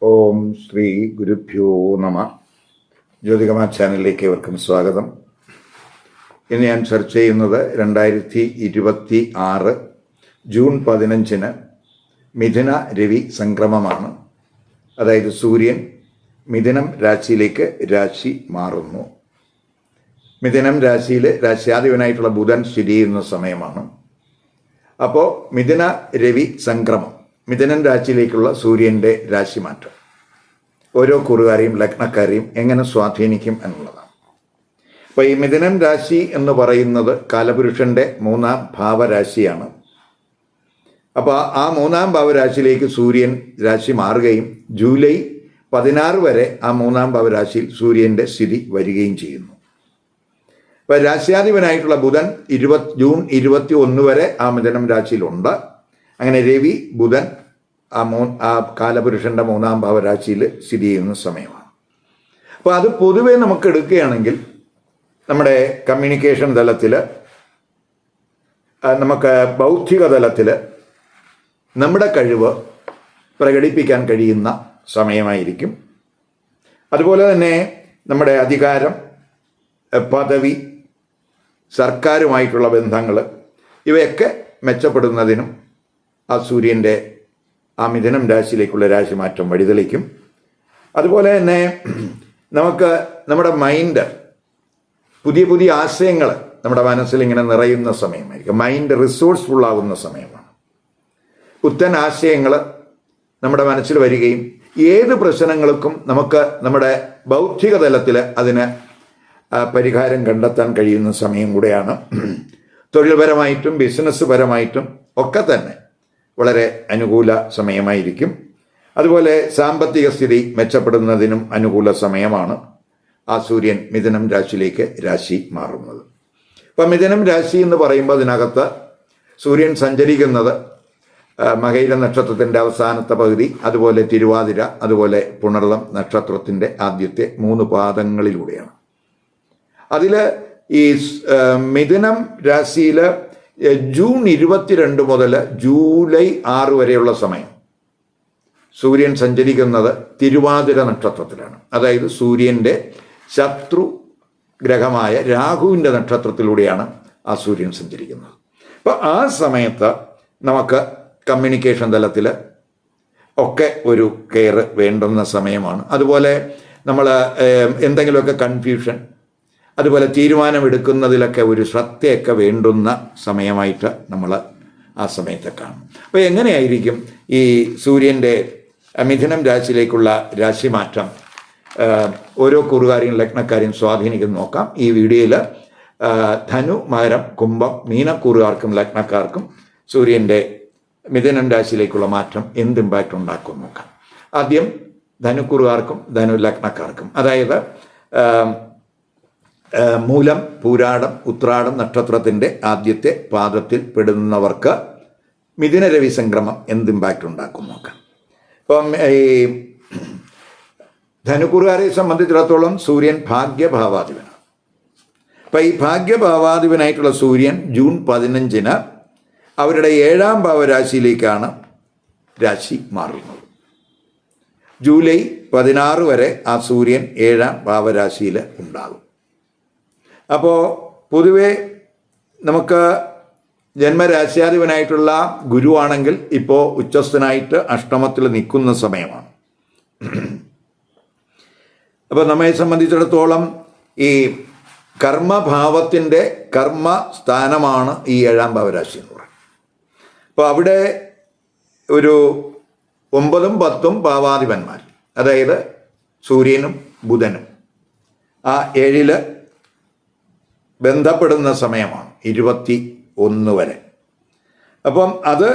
ഓം ശ്രീ ഗുരുഭ്യോ നമ. ജ്യോതികമാ ചാനലിലേക്ക് ഏവർക്കും സ്വാഗതം. ഇന്ന് ഞാൻ ചർച്ച ചെയ്യുന്നത് 2026 ജൂൺ 15 മിഥുന രവി സംക്രമമാണ്. അതായത് സൂര്യൻ മിഥുനം രാശിയിലേക്ക് രാശി മാറുന്നു. മിഥുനം രാശിയിൽ രാശ്യാധിപനായിട്ടുള്ള ബുധൻ സ്ഥിതി ചെയ്യുന്ന സമയമാണ്. അപ്പോൾ മിഥുന രവി സംക്രമം, മിഥുനൻ രാശിയിലേക്കുള്ള സൂര്യൻ്റെ രാശിമാറ്റം ഓരോ കുറുകാരെയും ലഗ്നക്കാരെയും എങ്ങനെ സ്വാധീനിക്കും എന്നുള്ളതാണ്. അപ്പോൾ ഈ മിഥുനൻ രാശി എന്ന് പറയുന്നത് കാലപുരുഷൻ്റെ 3-ാം ഭാവരാശിയാണ്. അപ്പോൾ ആ 3-ാം ഭാവരാശിയിലേക്ക് സൂര്യൻ രാശി മാറുകയും ജൂലൈ 16 വരെ ആ 3-ാം ഭാവരാശിയിൽ സൂര്യൻ്റെ സ്ഥിതി വരികയും ചെയ്യുന്നു. അപ്പോൾ രാശ്യാധിപനായിട്ടുള്ള ബുധൻ ജൂൺ 21 വരെ ആ മിഥുനം രാശിയിലുണ്ട്. അങ്ങനെ രവി ബുധൻ ആ കാലപുരുഷൻ്റെ 3-ാം ഭാവരാശിയിൽ സ്ഥിതി ചെയ്യുന്ന സമയമാണ്. അപ്പോൾ അത് പൊതുവെ നമുക്ക് എടുക്കുകയാണെങ്കിൽ നമ്മുടെ കമ്മ്യൂണിക്കേഷൻ തലത്തിൽ, നമുക്ക് ബൗദ്ധിക തലത്തിൽ നമ്മുടെ കഴിവ് പ്രകടിപ്പിക്കാൻ കഴിയുന്ന സമയമായിരിക്കും. അതുപോലെ തന്നെ നമ്മുടെ അധികാരം, പദവി, സർക്കാരുമായിട്ടുള്ള ബന്ധങ്ങൾ ഇവയൊക്കെ മെച്ചപ്പെടുന്നതിനും ആ സൂര്യൻ്റെ ആ മിഥുനം രാശിയിലേക്കുള്ള രാശിമാറ്റം വഴിതെളിക്കും. അതുപോലെ തന്നെ നമുക്ക് നമ്മുടെ മൈൻഡ്, പുതിയ പുതിയ ആശയങ്ങൾ നമ്മുടെ മനസ്സിൽ ഇങ്ങനെ നിറയുന്ന സമയമായിരിക്കും. മൈൻഡ് റിസോഴ്സ്ഫുൾ ആകുന്ന സമയമാണ്. പുത്തൻ ആശയങ്ങൾ നമ്മുടെ മനസ്സിൽ വരികയും ഏത് പ്രശ്നങ്ങൾക്കും നമുക്ക് നമ്മുടെ ബൗദ്ധിക തലത്തിൽ അതിന് പരിഹാരം കണ്ടെത്താൻ കഴിയുന്ന സമയം കൂടെയാണ്. തൊഴിൽപരമായിട്ടും ബിസിനസ് പരമായിട്ടും ഒക്കെ തന്നെ വളരെ അനുകൂല സമയമായിരിക്കും. അതുപോലെ സാമ്പത്തിക സ്ഥിതി മെച്ചപ്പെടുന്നതിനും അനുകൂല സമയമാണ് ആ സൂര്യൻ മിഥുനം രാശിയിലേക്ക് രാശി മാറുന്നത്. അപ്പം മിഥുനം രാശി എന്ന് പറയുമ്പോൾ അതിനകത്ത് സൂര്യൻ സഞ്ചരിക്കുന്നത് മകയിര നക്ഷത്രത്തിൻ്റെ അവസാനത്തെ പകുതി, അതുപോലെ തിരുവാതിര, അതുപോലെ പുണർളം നക്ഷത്രത്തിൻ്റെ ആദ്യത്തെ 3 പാദങ്ങളിലൂടെയാണ്. അതിൽ ഈ മിഥുനം രാശിയിൽ ജൂൺ 22 മുതൽ ജൂലൈ 6 വരെയുള്ള സമയം സൂര്യൻ സഞ്ചരിക്കുന്നത് തിരുവാതിര നക്ഷത്രത്തിലാണ്. അതായത് സൂര്യൻ്റെ ശത്രു ഗ്രഹമായ രാഹുവിൻ്റെ നക്ഷത്രത്തിലൂടെയാണ് ആ സൂര്യൻ സഞ്ചരിക്കുന്നത്. അപ്പോൾ ആ സമയത്ത് നമുക്ക് കമ്മ്യൂണിക്കേഷൻ തലത്തിൽ ഒക്കെ ഒരു കെയർ വേണ്ടുന്ന സമയമാണ്. അതുപോലെ നമ്മൾ എന്തെങ്കിലുമൊക്കെ കൺഫ്യൂഷൻ, അതുപോലെ തീരുമാനമെടുക്കുന്നതിലൊക്കെ ഒരു ശ്രദ്ധയൊക്കെ വേണ്ടുന്ന സമയമായിട്ട് നമ്മൾ ആ സമയത്തെ കാണും. അപ്പോൾ എങ്ങനെയായിരിക്കും ഈ സൂര്യൻ്റെ മിഥുനം രാശിയിലേക്കുള്ള രാശിമാറ്റം ഓരോ കുറുകാരെയും ലഗ്നക്കാരെയും സ്വാധീനിക്കുന്ന നോക്കാം. ഈ വീഡിയോയിൽ ധനു, മകരം, കുംഭം, മീനക്കൂറുകാർക്കും ലഗ്നക്കാർക്കും സൂര്യൻ്റെ മിഥുനം രാശിയിലേക്കുള്ള മാറ്റം എന്ത് ഇമ്പാക്റ്റ് ഉണ്ടാക്കും നോക്കാം. ആദ്യം ധനുക്കുറുകാർക്കും ധനു ലഗ്നക്കാർക്കും, അതായത് മൂലം, പൂരാടം, ഉത്രാടം നക്ഷത്രത്തിൻ്റെ ആദ്യത്തെ പാദത്തിൽ പെടുന്നവർക്ക് മിഥുന രവി സംക്രമം എന്ത് ഇമ്പാക്റ്റ് ഉണ്ടാക്കും നോക്കാം. ഇപ്പം ഈ ധനുക്കുറുകാരെ സംബന്ധിച്ചിടത്തോളം സൂര്യൻ ഭാഗ്യഭാവാധിപനാണ്. അപ്പം ഈ ഭാഗ്യഭാവാധിപനായിട്ടുള്ള സൂര്യൻ ജൂൺ 15 അവരുടെ 7-ാം ഭാവരാശിയിലേക്കാണ് രാശി മാറുന്നത്. ജൂലൈ 16 വരെ ആ സൂര്യൻ 7-ാം ഭാവരാശിയിൽ ഉണ്ടാകും. അപ്പോൾ പൊതുവെ നമുക്ക് ജന്മരാശ്യാധിപനായിട്ടുള്ള ഗുരുവാണെങ്കിൽ ഇപ്പോൾ ഉച്ചസ്ഥനായിട്ട് അഷ്ടമത്തിൽ നിൽക്കുന്ന സമയമാണ്. അപ്പോൾ നമ്മെ സംബന്ധിച്ചിടത്തോളം ഈ കർമ്മഭാവത്തിൻ്റെ കർമ്മസ്ഥാനമാണ് ഈ 7-ാം ഭാവരാശി എന്ന് പറയുന്നത്. അപ്പോൾ അവിടെ ഒരു 9-ഉം 10-ഉം ഭാവാധിപന്മാർ, അതായത് സൂര്യനും ബുധനും ആ 7-ൽ ബന്ധപ്പെടുന്ന സമയമാണ് 21 വരെ. അപ്പം അത്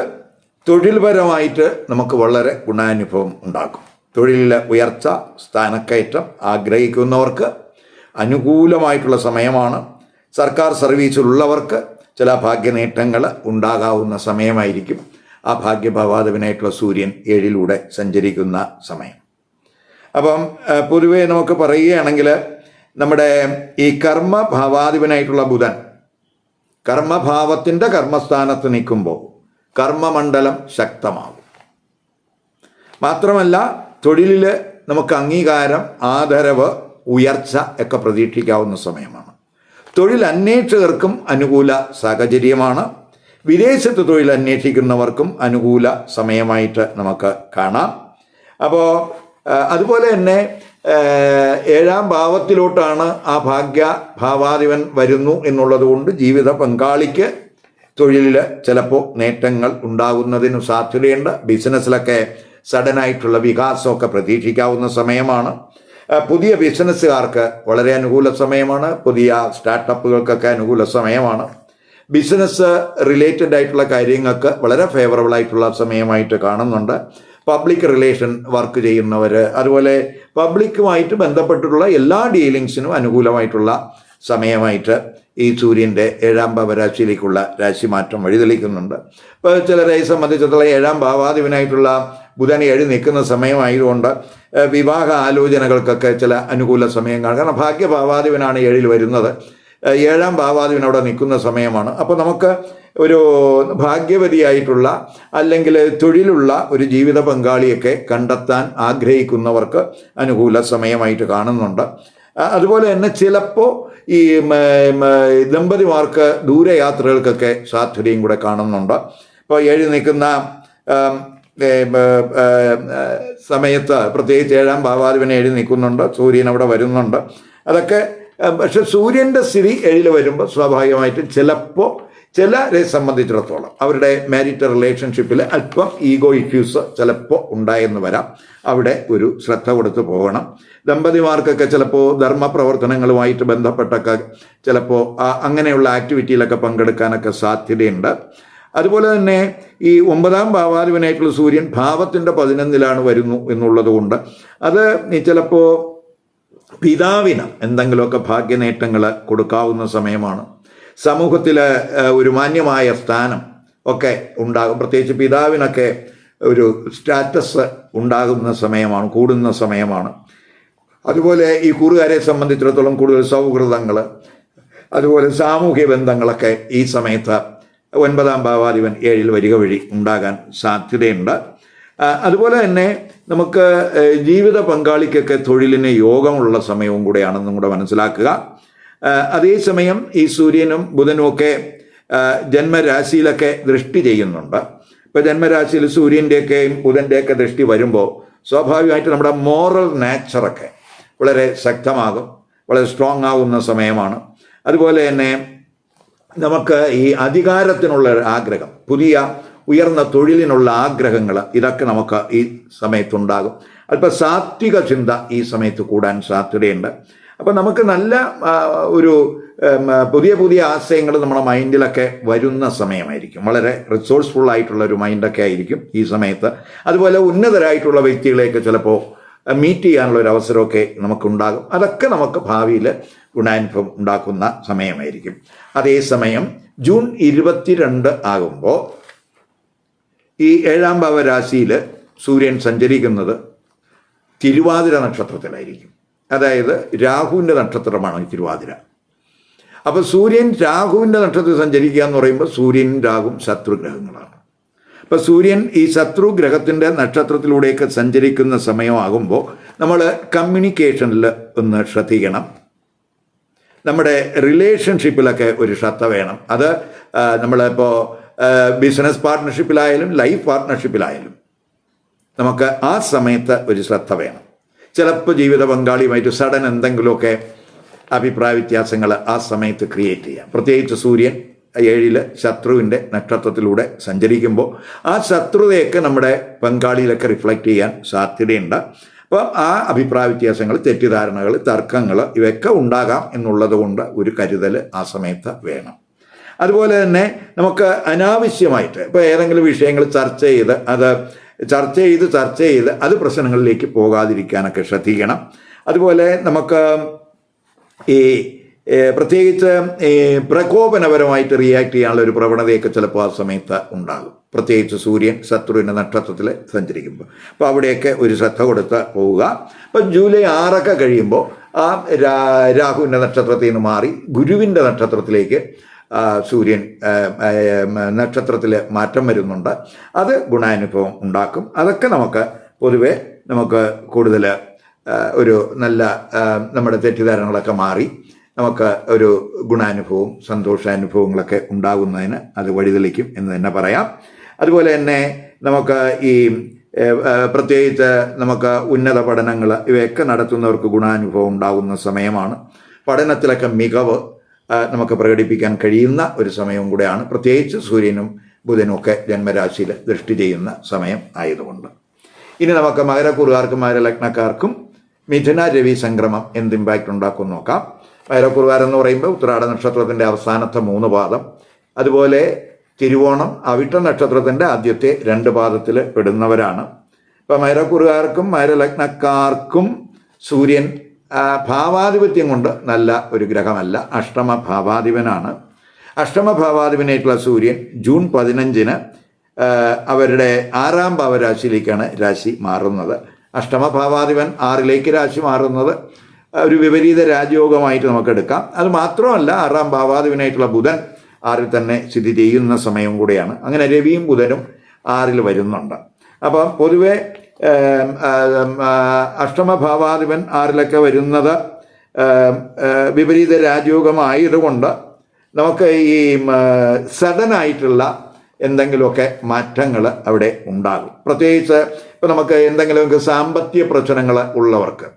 തൊഴിൽപരമായിട്ട് നമുക്ക് വളരെ ഗുണാനുഭവം ഉണ്ടാക്കും. തൊഴിലിലെ ഉയർച്ച, സ്ഥാനക്കയറ്റം ആഗ്രഹിക്കുന്നവർക്ക് അനുകൂലമായിട്ടുള്ള സമയമാണ്. സർക്കാർ സർവീസിലുള്ളവർക്ക് ചില ഭാഗ്യനേട്ടങ്ങൾ ഉണ്ടാകാവുന്ന സമയമായിരിക്കും ആ ഭാഗ്യഭാവാധിപനായിട്ടുള്ള സൂര്യൻ 7-ലൂടെ സഞ്ചരിക്കുന്ന സമയം. അപ്പം പൊതുവെ നമുക്ക് പറയുകയാണെങ്കിൽ നമ്മുടെ ഈ കർമ്മഭാവാധിപനായിട്ടുള്ള ബുധൻ കർമ്മഭാവത്തിൻ്റെ കർമ്മസ്ഥാനത്ത് നിൽക്കുമ്പോൾ കർമ്മമണ്ഡലം ശക്തമാകും. മാത്രമല്ല തൊഴിലിൽ നമുക്ക് അംഗീകാരം, ആദരവ്, ഉയർച്ച ഒക്കെ പ്രതീക്ഷിക്കാവുന്ന സമയമാണ്. തൊഴിൽ അന്വേഷകർക്കും അനുകൂല സാഹചര്യമാണ്. വിദേശത്ത് തൊഴിൽ അന്വേഷിക്കുന്നവർക്കും അനുകൂല സമയമായിട്ട് നമുക്ക് കാണാം. അപ്പോൾ അതുപോലെ തന്നെ 7ാം ഭാവത്തിലോട്ടാണ് ആ ഭാവാധിപൻ വരുന്നു എന്നുള്ളത് കൊണ്ട് ജീവിത പങ്കാളിക്ക് തൊഴിലിൽ ചിലപ്പോൾ നേട്ടങ്ങൾ ഉണ്ടാകുന്നതിന് സാധ്യതയുണ്ട്. ബിസിനസ്സിലൊക്കെ സഡനായിട്ടുള്ള വികാസമൊക്കെ പ്രതീക്ഷിക്കാവുന്ന സമയമാണ്. പുതിയ ബിസിനസ്സുകാർക്ക് വളരെ അനുകൂല സമയമാണ്. പുതിയ സ്റ്റാർട്ടപ്പുകൾക്കൊക്കെ അനുകൂല സമയമാണ്. ബിസിനസ് റിലേറ്റഡ് ആയിട്ടുള്ള കാര്യങ്ങൾക്ക് വളരെ ഫേവറബിൾ ആയിട്ടുള്ള സമയമായിട്ട് കാണുന്നുണ്ട്. പബ്ലിക് റിലേഷൻ വർക്ക് ചെയ്യുന്നവർ, അതുപോലെ പബ്ലിക്കുമായിട്ട് ബന്ധപ്പെട്ടിട്ടുള്ള എല്ലാ ഡീലിങ്സിനും അനുകൂലമായിട്ടുള്ള സമയമായിട്ട് ഈ സൂര്യൻ്റെ 7ാം ഭാവരാശിയിലേക്കുള്ള രാശിമാറ്റം വഴിതെളിക്കുന്നുണ്ട്. ഇപ്പോൾ ചിലരെ സംബന്ധിച്ചിടത്തോളം 7ാം ഭാവാധിപനായിട്ടുള്ള ബുധൻ 7 നിൽക്കുന്ന സമയമായതുകൊണ്ട് വിവാഹ ആലോചനകൾക്കൊക്കെ ചില അനുകൂല സമയങ്ങൾ, കാരണം ഭാഗ്യഭാവാധിപനാണ് 7ൽ വരുന്നത്. 7ാം ഭാവാധിപൻ അവിടെ നിൽക്കുന്ന സമയമാണ്. അപ്പോൾ നമുക്ക് ഒരു ഭാഗ്യവതിയായിട്ടുള്ള അല്ലെങ്കിൽ തൊഴിലുള്ള ഒരു ജീവിത പങ്കാളിയൊക്കെ കണ്ടെത്താൻ ആഗ്രഹിക്കുന്നവർക്ക് അനുകൂല സമയമായിട്ട് കാണുന്നുണ്ട്. അതുപോലെ തന്നെ ചിലപ്പോൾ ഈ ദമ്പതിമാർക്ക് ദൂരയാത്രകൾക്കൊക്കെ സാധ്യതയും കൂടെ കാണുന്നുണ്ട്. ഇപ്പോൾ 7 നിൽക്കുന്ന സമയത്ത് പ്രത്യേകിച്ച് 7ാം ഭാവാധിപൻ 7 നിൽക്കുന്നുണ്ട്, സൂര്യൻ അവിടെ വരുന്നുണ്ട്. അതൊക്കെ പക്ഷെ സൂര്യൻ്റെ സ്ഥിതി 7ൽ വരുമ്പോൾ സ്വാഭാവികമായിട്ടും ചിലപ്പോൾ ചിലരെ സംബന്ധിച്ചിടത്തോളം അവരുടെ മാരിറ്റൽ റിലേഷൻഷിപ്പിൽ അല്പം ഈഗോ ഇഷ്യൂസ് ചിലപ്പോൾ ഉണ്ടായെന്ന് വരാം. അവിടെ ഒരു ശ്രദ്ധ കൊടുത്ത് പോകണം. ദമ്പതിമാർക്കൊക്കെ ചിലപ്പോൾ ധർമ്മപ്രവർത്തനങ്ങളുമായിട്ട് ബന്ധപ്പെട്ടൊക്കെ ചിലപ്പോൾ അങ്ങനെയുള്ള ആക്ടിവിറ്റിയിലൊക്കെ പങ്കെടുക്കാനൊക്കെ സാധ്യതയുണ്ട്. അതുപോലെ തന്നെ ഈ 9ാം ഭാവാധിപനായിട്ടുള്ള സൂര്യൻ ഭാവത്തിൻ്റെ 11ലാണ് വരുന്നു എന്നുള്ളത് കൊണ്ട് അത് ചിലപ്പോൾ പിതാവിന് എന്തെങ്കിലുമൊക്കെ ഭാഗ്യനേട്ടങ്ങൾ കൊടുക്കാവുന്ന സമയമാണ്. സമൂഹത്തിൽ ഒരു മാന്യമായ സ്ഥാനം ഒക്കെ ഉണ്ടാകും. പ്രത്യേകിച്ച് പിതാവിനൊക്കെ ഒരു സ്റ്റാറ്റസ് ഉണ്ടാകുന്ന സമയമാണ്, കൂടുന്ന സമയമാണ്. അതുപോലെ ഈ കൂറുകാരെ സംബന്ധിച്ചിടത്തോളം കൂടുതൽ സൗഹൃദങ്ങൾ, അതുപോലെ സാമൂഹ്യ ബന്ധങ്ങളൊക്കെ ഈ സമയത്ത് 9ാം ഭാവാധിപൻ 7ൽ വരിക വഴി ഉണ്ടാകാൻ സാധ്യതയുണ്ട്. അതുപോലെ തന്നെ നമുക്ക് ജീവിത പങ്കാളിക്കൊക്കെ തൊഴിലിന് യോഗമുള്ള സമയവും കൂടെയാണെന്നും കൂടെ മനസ്സിലാക്കുക. അതേസമയം ഈ സൂര്യനും ബുധനും ഒക്കെ ജന്മരാശിയിലൊക്കെ ദൃഷ്ടി ചെയ്യുന്നുണ്ട്. ഇപ്പോൾ ജന്മരാശിയിൽ സൂര്യൻ്റെയൊക്കെയും ബുധൻ്റെയൊക്കെ ദൃഷ്ടി വരുമ്പോൾ സ്വാഭാവികമായിട്ട് നമ്മുടെ മോറൽ നേച്ചറൊക്കെ വളരെ ശക്തമാകും, വളരെ സ്ട്രോങ് ആകുന്ന സമയമാണ്. അതുപോലെ തന്നെ നമുക്ക് ഈ അധികാരത്തിനുള്ള ആഗ്രഹം, പുതിയ ഉയർന്ന തൊഴിലിനുള്ള ആഗ്രഹങ്ങൾ, ഇതൊക്കെ നമുക്ക് ഈ സമയത്തുണ്ടാകും. അല്പം സാത്വിക ചിന്ത ഈ സമയത്ത് കൂടാൻ സാധ്യതയുണ്ട്. അപ്പം നമുക്ക് നല്ല ഒരു പുതിയ പുതിയ ആശയങ്ങൾ നമ്മുടെ മൈൻഡിലൊക്കെ വരുന്ന സമയമായിരിക്കും. വളരെ റിസോഴ്സ്ഫുൾ ആയിട്ടുള്ള ഒരു മൈൻഡൊക്കെ ആയിരിക്കും ഈ സമയത്ത്. അതുപോലെ ഉന്നതരായിട്ടുള്ള വ്യക്തികളെയൊക്കെ ചിലപ്പോൾ മീറ്റ് ചെയ്യാനുള്ള ഒരു അവസരമൊക്കെ നമുക്കുണ്ടാകും. അതൊക്കെ നമുക്ക് ഭാവിയിൽ ഗുണാനുഭവം ഉണ്ടാക്കുന്ന സമയമായിരിക്കും. അതേസമയം ജൂൺ 22 ആകുമ്പോൾ ഈ 7ാം ഭാവരാശിയിൽ സൂര്യൻ സഞ്ചരിക്കുന്നത് തിരുവാതിര നക്ഷത്രത്തിലായിരിക്കും. അതായത് രാഹുവിൻ്റെ നക്ഷത്രമാണ് തിരുവാതിര. അപ്പോൾ സൂര്യൻ രാഹുവിൻ്റെ നക്ഷത്രത്തിൽ സഞ്ചരിക്കുക എന്ന് പറയുമ്പോൾ സൂര്യനും രാഹുവും ശത്രുഗ്രഹങ്ങളാണ്. അപ്പോൾ സൂര്യൻ ഈ ശത്രുഗ്രഹത്തിൻ്റെ നക്ഷത്രത്തിലൂടെയൊക്കെ സഞ്ചരിക്കുന്ന സമയമാകുമ്പോൾ നമ്മൾ കമ്മ്യൂണിക്കേഷനിൽ ഒന്ന് ശ്രദ്ധിക്കണം. നമ്മുടെ റിലേഷൻഷിപ്പിലൊക്കെ ഒരു ശ്രദ്ധ വേണം. അത് നമ്മളിപ്പോൾ ബിസിനസ് പാർട്ട്ണർഷിപ്പിലായാലും ലൈഫ് പാർട്ട്ണർഷിപ്പിലായാലും നമുക്ക് ആ സമയത്ത് ഒരു ശ്രദ്ധ വേണം. ചിലപ്പോൾ ജീവിത പങ്കാളിയുമായിട്ട് സഡൻ എന്തെങ്കിലുമൊക്കെ അഭിപ്രായ വ്യത്യാസങ്ങൾ ആ സമയത്ത് ക്രിയേറ്റ് ചെയ്യാം. പ്രത്യേകിച്ച് സൂര്യൻ 7ൽ ശത്രുവിൻ്റെ നക്ഷത്രത്തിലൂടെ സഞ്ചരിക്കുമ്പോൾ ആ ശത്രുതയൊക്കെ നമ്മുടെ പങ്കാളിയിലൊക്കെ റിഫ്ലക്റ്റ് ചെയ്യാൻ സാധ്യതയുണ്ട്. അപ്പം ആ അഭിപ്രായ വ്യത്യാസങ്ങൾ, തെറ്റിദ്ധാരണകൾ, തർക്കങ്ങൾ ഇവയൊക്കെ ഉണ്ടാകാം എന്നുള്ളത് കൊണ്ട് ഒരു കരുതൽ ആ സമയത്ത് വേണം. അതുപോലെ തന്നെ നമുക്ക് അനാവശ്യമായിട്ട് ഇപ്പോൾ ഏതെങ്കിലും വിഷയങ്ങൾ ചർച്ച ചെയ്ത് അത് പ്രശ്നങ്ങളിലേക്ക് പോകാതിരിക്കാനൊക്കെ ശ്രദ്ധിക്കണം. അതുപോലെ നമുക്ക് ഈ പ്രത്യേകിച്ച് ഈ പ്രകോപനപരമായിട്ട് റിയാക്ട് ചെയ്യാനുള്ള ഒരു പ്രവണതയൊക്കെ ചിലപ്പോൾ ആ സമയത്ത് ഉണ്ടാകും. പ്രത്യേകിച്ച് സൂര്യൻ ശത്രുവിൻ്റെ നക്ഷത്രത്തിൽ സഞ്ചരിക്കുമ്പോൾ. അപ്പോൾ അവിടെയൊക്കെ ഒരു ശ്രദ്ധ കൊടുത്ത് പോവുക. അപ്പം ജൂലൈ 6 കഴിയുമ്പോൾ ആ രാഹുവിൻ്റെ നക്ഷത്രത്തിൽ നിന്ന് മാറി ഗുരുവിൻ്റെ നക്ഷത്രത്തിലേക്ക് സൂര്യൻ നക്ഷത്രത്തിൽ മാറ്റം വരുന്നുണ്ട്. അത് ഗുണാനുഭവം ഉണ്ടാക്കും. അതൊക്കെ നമുക്ക് പൊതുവെ നമുക്ക് കൂടുതൽ ഒരു നല്ല നമ്മുടെ തെറ്റിദ്ധാരണകളൊക്കെ മാറി നമുക്ക് ഒരു ഗുണാനുഭവവും സന്തോഷാനുഭവങ്ങളൊക്കെ ഉണ്ടാകുന്നതിന് അത് വഴിതെളിക്കും എന്ന് തന്നെ പറയാം. അതുപോലെ തന്നെ നമുക്ക് ഈ പ്രത്യേകിച്ച് നമുക്ക് ഉന്നത പഠനങ്ങൾ ഇവയൊക്കെ നടത്തുന്നവർക്ക് ഗുണാനുഭവം ഉണ്ടാകുന്ന സമയമാണ്. പഠനത്തിലൊക്കെ മികവ് നമുക്ക് പ്രകടിപ്പിക്കാൻ കഴിയുന്ന ഒരു സമയവും കൂടെയാണ്, പ്രത്യേകിച്ച് സൂര്യനും ബുധനും ഒക്കെ ജന്മരാശിയിൽ ദൃഷ്ടി ചെയ്യുന്ന സമയം ആയതുകൊണ്ട്. ഇനി നമുക്ക് മകരക്കൂറുകാർക്കും മകരലഗ്നക്കാർക്കും മിഥുന രവി സംക്രമം എന്ത് ഇമ്പാക്റ്റ് ഉണ്ടാക്കും നോക്കാം. മകരക്കൂറുകാരെന്ന് പറയുമ്പോൾ ഉത്രാട നക്ഷത്രത്തിൻ്റെ അവസാനത്തെ 3 പാദം, അതുപോലെ തിരുവോണം അവിട്ട നക്ഷത്രത്തിൻ്റെ ആദ്യത്തെ 2 പാദത്തിൽ പെടുന്നവരാണ്. ഇപ്പം മകരക്കൂറുകാർക്കും മകരലഗ്നക്കാർക്കും സൂര്യൻ ഭാവാധിപത്യം കൊണ്ട് നല്ല ഒരു ഗ്രഹമല്ല, അഷ്ടമ ഭാവാധിപനാണ്. അഷ്ടമ ഭാവാധിപനായിട്ടുള്ള സൂര്യൻ ജൂൺ 15-ന് അവരുടെ 6-ാം ഭാവരാശിയിലേക്കാണ് രാശി മാറുന്നത്. അഷ്ടമ ഭാവാധിപൻ 6-ലേക്ക് രാശി മാറുന്നത് ഒരു വിപരീത രാജയോഗമായിട്ട് നമുക്ക് എടുക്കാം. അത് മാത്രമല്ല 6-ാം ഭാവാധിപനായിട്ടുള്ള ബുധൻ 6-ൽ തന്നെ സ്ഥിതി ചെയ്യുന്ന സമയം കൂടെയാണ്. അങ്ങനെ രവിയും ബുധനും 6-ൽ വരുന്നുണ്ട്. അപ്പം പൊതുവെ അഷ്ടമഭാവാധിപൻ 6-ലൊക്കെ വരുന്നത് വിപരീത രാജയോഗമായതുകൊണ്ട് നമുക്ക് ഈ സഡനായിട്ടുള്ള എന്തെങ്കിലുമൊക്കെ മാറ്റങ്ങൾ അവിടെ ഉണ്ടാകും. പ്രത്യേകിച്ച് ഇപ്പോൾ നമുക്ക് എന്തെങ്കിലുമൊക്കെ സാമ്പത്തിക പ്രശ്നങ്ങൾ ഉള്ളവർക്ക്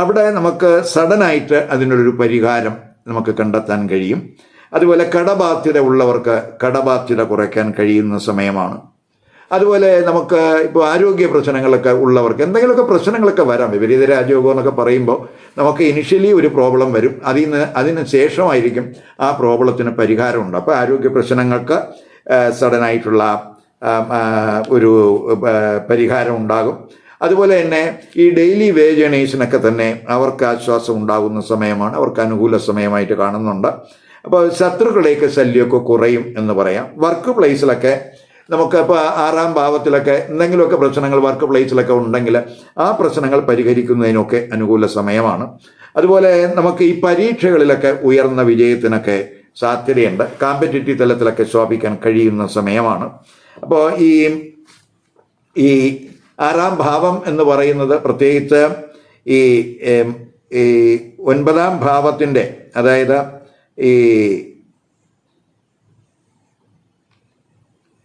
അവിടെ നമുക്ക് സഡനായിട്ട് അതിനൊരു പരിഹാരം നമുക്ക് കണ്ടെത്താൻ കഴിയും. അതുപോലെ കടബാധ്യത ഉള്ളവർക്ക് കടബാധ്യത കുറയ്ക്കാൻ കഴിയുന്ന സമയമാണ്. അതുപോലെ നമുക്ക് ഇപ്പോൾ ആരോഗ്യ പ്രശ്നങ്ങളൊക്കെ ഉള്ളവർക്ക് എന്തെങ്കിലുമൊക്കെ പ്രശ്നങ്ങളൊക്കെ വരാം. വിപരീത രാജയോഗം എന്നൊക്കെ പറയുമ്പോൾ നമുക്ക് ഇനിഷ്യലി ഒരു പ്രോബ്ലം വരും, അതിന് ശേഷമായിരിക്കും ആ പ്രോബ്ലത്തിന് പരിഹാരമുണ്ട്. അപ്പോൾ ആരോഗ്യ പ്രശ്നങ്ങൾക്ക് സഡനായിട്ടുള്ള ഒരു പരിഹാരം ഉണ്ടാകും. അതുപോലെ തന്നെ ഈ ഡെയിലി വേജ് ഏണേഴ്സിനൊക്കെ തന്നെ അവർക്ക് ആശ്വാസം ഉണ്ടാകുന്ന സമയമാണ്, അവർക്ക് അനുകൂല സമയമായിട്ട് കാണുന്നുണ്ട്. അപ്പോൾ ശത്രുക്കളുടെയൊക്കെ ശല്യമൊക്കെ കുറയും എന്ന് പറയാം. വർക്ക് പ്ലേസിലൊക്കെ നമുക്ക് ഇപ്പോൾ 6-ാം ഭാവത്തിലൊക്കെ എന്തെങ്കിലുമൊക്കെ പ്രശ്നങ്ങൾ വർക്ക് പ്ലേസിലൊക്കെ ഉണ്ടെങ്കിൽ ആ പ്രശ്നങ്ങൾ പരിഹരിക്കുന്നതിനൊക്കെ അനുകൂല സമയമാണ്. അതുപോലെ നമുക്ക് ഈ പരീക്ഷകളിലൊക്കെ ഉയർന്ന വിജയത്തിനൊക്കെ സാധ്യതയുണ്ട്. കോമ്പറ്റിറ്റീവ് തലത്തിലൊക്കെ ശോഭിക്കാൻ കഴിയുന്ന സമയമാണ്. അപ്പോൾ ഈ 6-ാം ഭാവം എന്ന് പറയുന്നത് പ്രത്യേകിച്ച് ഈ 9-ാം ഭാവത്തിൻ്റെ, അതായത് ഈ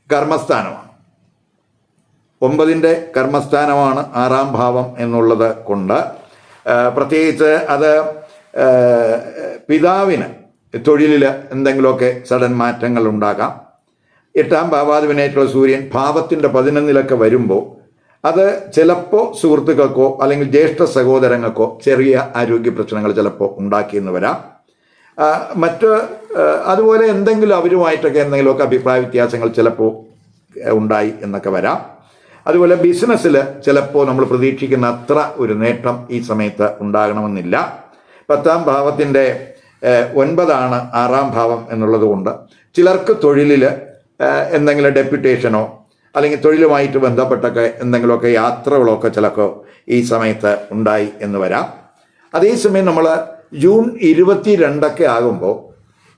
കർമ്മസ്ഥാനമാണ്. 9ന്റെ കർമ്മസ്ഥാനമാണ് 6-ാം ഭാവം എന്നുള്ളത് കൊണ്ട് പ്രത്യേകിച്ച് അത് പിതാവിന് തൊഴിലിൽ എന്തെങ്കിലുമൊക്കെ സഡൻ മാറ്റങ്ങൾ ഉണ്ടാകാം. 8-ാം ഭാവാധിപനായിട്ടുള്ള സൂര്യൻ ഭാവത്തിൻ്റെ 11-ലൊക്കെ വരുമ്പോൾ അത് ചിലപ്പോൾ സുഹൃത്തുക്കൾക്കോ അല്ലെങ്കിൽ ജ്യേഷ്ഠ സഹോദരങ്ങൾക്കോ ചെറിയ ആരോഗ്യ പ്രശ്നങ്ങൾ ചിലപ്പോൾ ഉണ്ടാക്കിയെന്ന് വരാം. അതുപോലെ എന്തെങ്കിലും അവരുമായിട്ടൊക്കെ എന്തെങ്കിലുമൊക്കെ അഭിപ്രായ വ്യത്യാസങ്ങൾ ചിലപ്പോൾ ഉണ്ടായി എന്നൊക്കെ വരാം. അതുപോലെ ബിസിനസ്സിൽ ചിലപ്പോൾ നമ്മൾ പ്രതീക്ഷിക്കുന്ന അത്ര ഒരു നേട്ടം ഈ സമയത്ത് ഉണ്ടാകണമെന്നില്ല. 10-ാം ഭാവത്തിൻ്റെ 9 6-ാം ഭാവം എന്നുള്ളത് കൊണ്ട് ചിലർക്ക് തൊഴിലിൽ എന്തെങ്കിലും ഡെപ്യൂട്ടേഷനോ അല്ലെങ്കിൽ തൊഴിലുമായിട്ട് ബന്ധപ്പെട്ടൊക്കെ എന്തെങ്കിലുമൊക്കെ യാത്രകളൊക്കെ ചിലപ്പോൾ ഈ സമയത്ത് ഉണ്ടായി എന്ന് വരാം. അതേസമയം നമ്മൾ ജൂൺ 22 ആകുമ്പോൾ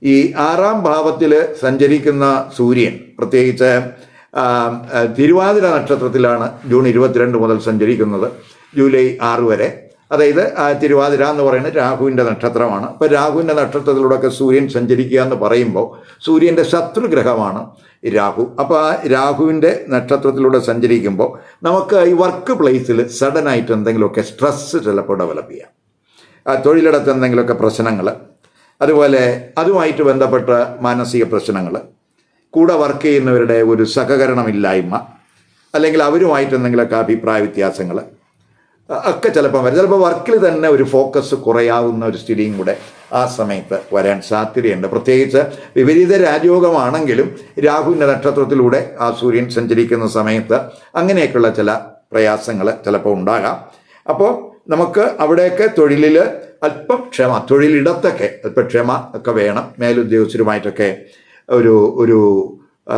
ഈ 6-ാം ഭാവത്തിൽ സഞ്ചരിക്കുന്ന സൂര്യൻ പ്രത്യേകിച്ച് തിരുവാതിര നക്ഷത്രത്തിലാണ് ജൂൺ 22 മുതൽ സഞ്ചരിക്കുന്നത് ജൂലൈ 6 വരെ. അതായത് തിരുവാതിര എന്ന് പറയുന്നത് രാഹുവിൻ്റെ നക്ഷത്രമാണ്. അപ്പോൾ രാഹുവിൻ്റെ നക്ഷത്രത്തിലൂടെയൊക്കെ സൂര്യൻ സഞ്ചരിക്കുക എന്ന് പറയുമ്പോൾ സൂര്യൻ്റെ ശത്രുഗ്രഹമാണ് രാഹു. അപ്പോൾ ആ രാഹുവിൻ്റെ നക്ഷത്രത്തിലൂടെ സഞ്ചരിക്കുമ്പോൾ നമുക്ക് ഈ വർക്ക് പ്ലേസിൽ സഡനായിട്ട് എന്തെങ്കിലുമൊക്കെ സ്ട്രെസ്സ് ചിലപ്പോൾ ഡെവലപ്പ് ചെയ്യാം. തൊഴിലിടത്ത് എന്തെങ്കിലുമൊക്കെ പ്രശ്നങ്ങൾ, അതുപോലെ അതുമായിട്ട് ബന്ധപ്പെട്ട മാനസിക പ്രശ്നങ്ങൾ, കൂടെ വർക്ക് ചെയ്യുന്നവരുടെ ഒരു സഹകരണമില്ലായ്മ, അല്ലെങ്കിൽ അവരുമായിട്ട് എന്തെങ്കിലുമൊക്കെ അഭിപ്രായ വ്യത്യാസങ്ങൾ ഒക്കെ ചിലപ്പോൾ വരും. ചിലപ്പോൾ വർക്കിൽ തന്നെ ഒരു ഫോക്കസ് കുറയാവുന്ന ഒരു സ്ഥിതിയും കൂടെ ആ സമയത്ത് വരാൻ സാധ്യതയുണ്ട്. പ്രത്യേകിച്ച് വിപരീത രാജയോഗമാണെങ്കിലും രാഹുവിൻ്റെ നക്ഷത്രത്തിലൂടെ ആ സൂര്യൻ സഞ്ചരിക്കുന്ന സമയത്ത് അങ്ങനെയൊക്കെയുള്ള ചില പ്രയാസങ്ങൾ ചിലപ്പോൾ ഉണ്ടാകാം. അപ്പോൾ നമുക്ക് അവിടെയൊക്കെ തൊഴിലിൽ അല്പം ക്ഷമ, തൊഴിലിടത്തൊക്കെ അല്പം ക്ഷമ ഒക്കെ വേണം. മേലുദ്യോഗസ്ഥരുമായിട്ടൊക്കെ ഒരു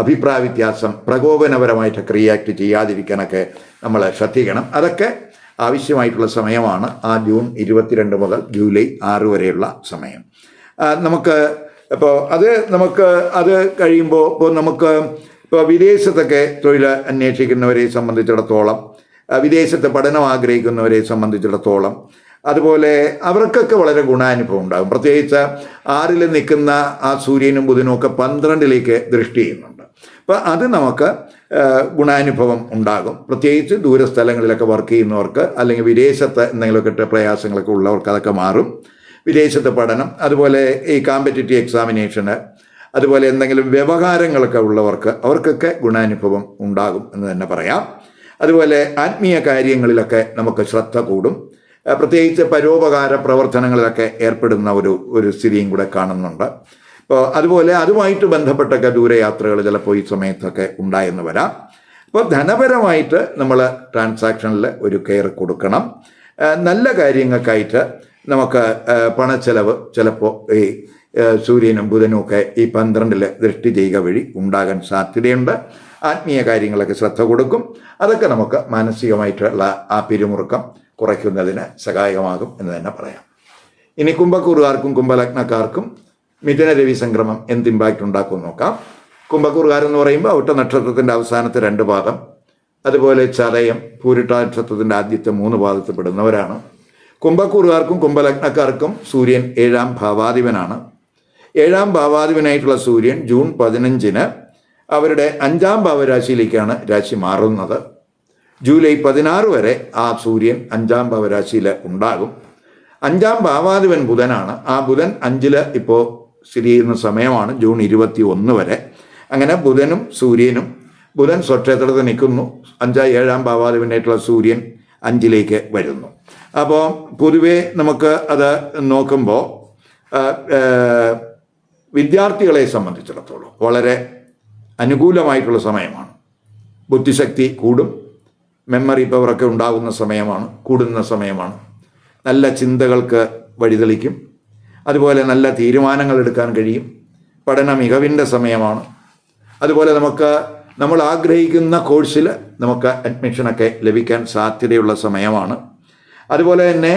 അഭിപ്രായ വ്യത്യാസം പ്രകോപനപരമായിട്ടൊക്കെ റിയാക്ട് ചെയ്യാതിരിക്കാനൊക്കെ നമ്മൾ ശ്രദ്ധിക്കണം. അതൊക്കെ ആവശ്യമായിട്ടുള്ള സമയമാണ് ആ ജൂൺ 22 മുതൽ ജൂലൈ 6 വരെയുള്ള സമയം. നമുക്ക് അത് കഴിയുമ്പോൾ ഇപ്പോൾ നമുക്ക് ഇപ്പോൾ വിദേശത്തൊക്കെ തൊഴിൽ അന്വേഷിക്കുന്നവരെ സംബന്ധിച്ചിടത്തോളം വിദേശത്ത് പഠനം ആഗ്രഹിക്കുന്നവരെ സംബന്ധിച്ചിടത്തോളം. അതുപോലെ അവർക്കൊക്കെ വളരെ ഗുണാനുഭവം ഉണ്ടാകും. പ്രത്യേകിച്ച് 6 നിൽക്കുന്ന ആ സൂര്യനും ബുധനും ഒക്കെ 12 ദൃഷ്ടി ചെയ്യുന്നുണ്ട്. അപ്പോൾ അത് നമുക്ക് ഗുണാനുഭവം ഉണ്ടാകും. പ്രത്യേകിച്ച് ദൂരസ്ഥലങ്ങളിലൊക്കെ വർക്ക് ചെയ്യുന്നവർക്ക്, അല്ലെങ്കിൽ വിദേശത്ത് എന്തെങ്കിലുമൊക്കെ പ്രയാസങ്ങളൊക്കെ ഉള്ളവർക്ക് അതൊക്കെ മാറും. വിദേശത്ത് പഠനം, അതുപോലെ ഈ കോമ്പറ്റിറ്റീവ് എക്സാമിനേഷന്, അതുപോലെ എന്തെങ്കിലും വ്യവഹാരങ്ങളൊക്കെ ഉള്ളവർക്ക് അവർക്കൊക്കെ ഗുണാനുഭവം ഉണ്ടാകും എന്ന് തന്നെ പറയാം. അതുപോലെ ആത്മീയ കാര്യങ്ങളിലൊക്കെ നമുക്ക് ശ്രദ്ധ കൂടും. പ്രത്യേകിച്ച് പരോപകാര പ്രവർത്തനങ്ങളിലൊക്കെ ഏർപ്പെടുന്ന ഒരു സ്ഥിതിയും കൂടെ കാണുന്നുണ്ട്. അപ്പോൾ അതുപോലെ അതുമായിട്ട് ബന്ധപ്പെട്ടൊക്കെ ദൂരയാത്രകൾ ചിലപ്പോൾ ഈ സമയത്തൊക്കെ ഉണ്ടായെന്ന് വരാം. അപ്പോൾ ധനപരമായിട്ട് നമ്മൾ ട്രാൻസാക്ഷനിൽ ഒരു കെയർ കൊടുക്കണം. നല്ല കാര്യങ്ങൾക്കായിട്ട് നമുക്ക് പണച്ചെലവ് ചിലപ്പോൾ ഈ സൂര്യനും ബുധനും ഒക്കെ ഈ 12 ദൃഷ്ടി ചെയ്യുക വഴി ഉണ്ടാകാൻ സാധ്യതയുണ്ട്. ആത്മീയ കാര്യങ്ങളൊക്കെ ശ്രദ്ധ കൊടുക്കും. അതൊക്കെ നമുക്ക് മാനസികമായിട്ടുള്ള ആ പിരിമുറുക്കം കുറയ്ക്കുന്നതിന് സഹായകമാകും എന്ന് തന്നെ പറയാം. ഇനി കുംഭക്കൂറുകാർക്കും കുംഭലഗ്നക്കാർക്കും മിഥുന രവി സംക്രമം എന്ത് ഇമ്പാക്റ്റ് ഉണ്ടാക്കും നോക്കാം. കുംഭക്കൂറുകാരെന്ന് പറയുമ്പോൾ ഔട്ട നക്ഷത്രത്തിൻ്റെ അവസാനത്തെ 2 പാദം, അതുപോലെ ചതയം പൂരിട്ട നക്ഷത്രത്തിൻ്റെ ആദ്യത്തെ 3 പാദത്തിൽ പെടുന്നവരാണ്. കുംഭക്കൂറുകാർക്കും കുംഭലഗ്നക്കാർക്കും സൂര്യൻ 7ാം ഭാവാധിപനാണ്. 7ാം ഭാവാധിപനായിട്ടുള്ള സൂര്യൻ ജൂൺ 15 അവരുടെ 5ാം ഭാവരാശിയിലേക്കാണ് രാശി മാറുന്നത്. ജൂലൈ 16 വരെ ആ സൂര്യൻ 5ാം ഭാവരാശിയിൽ ഉണ്ടാകും. 5ാം ഭാവാധിപൻ ബുധനാണ്. ആ ബുധൻ 5ൽ ഇപ്പോൾ സ്ഥിതി ചെയ്യുന്ന സമയമാണ് ജൂൺ 21 വരെ. അങ്ങനെ ബുധനും സൂര്യനും, ബുധൻ സ്വക്ഷേത്രത്തിൽ നിൽക്കുന്നു, 7ാം ഭാവാധിപനായിട്ടുള്ള സൂര്യൻ 5ലേക്ക് വരുന്നു. അപ്പോൾ പൊതുവെ നമുക്ക് അത് നോക്കുമ്പോൾ വിദ്യാർത്ഥികളെ സംബന്ധിച്ചിടത്തോളം വളരെ അനുകൂലമായിട്ടുള്ള സമയമാണ്. ബുദ്ധിശക്തി കൂടും, മെമ്മറി പവറൊക്കെ ഉണ്ടാകുന്ന സമയമാണ്, കൂടുന്ന സമയമാണ്. നല്ല ചിന്തകൾക്ക് വഴിതെളിക്കും. അതുപോലെ നല്ല തീരുമാനങ്ങൾ എടുക്കാൻ കഴിയും. പഠന മികവിൻ്റെ സമയമാണ്. അതുപോലെ നമ്മൾ ആഗ്രഹിക്കുന്ന കോഴ്സിൽ നമുക്ക് അഡ്മിഷനൊക്കെ ലഭിക്കാൻ സാധ്യതയുള്ള സമയമാണ്. അതുപോലെ തന്നെ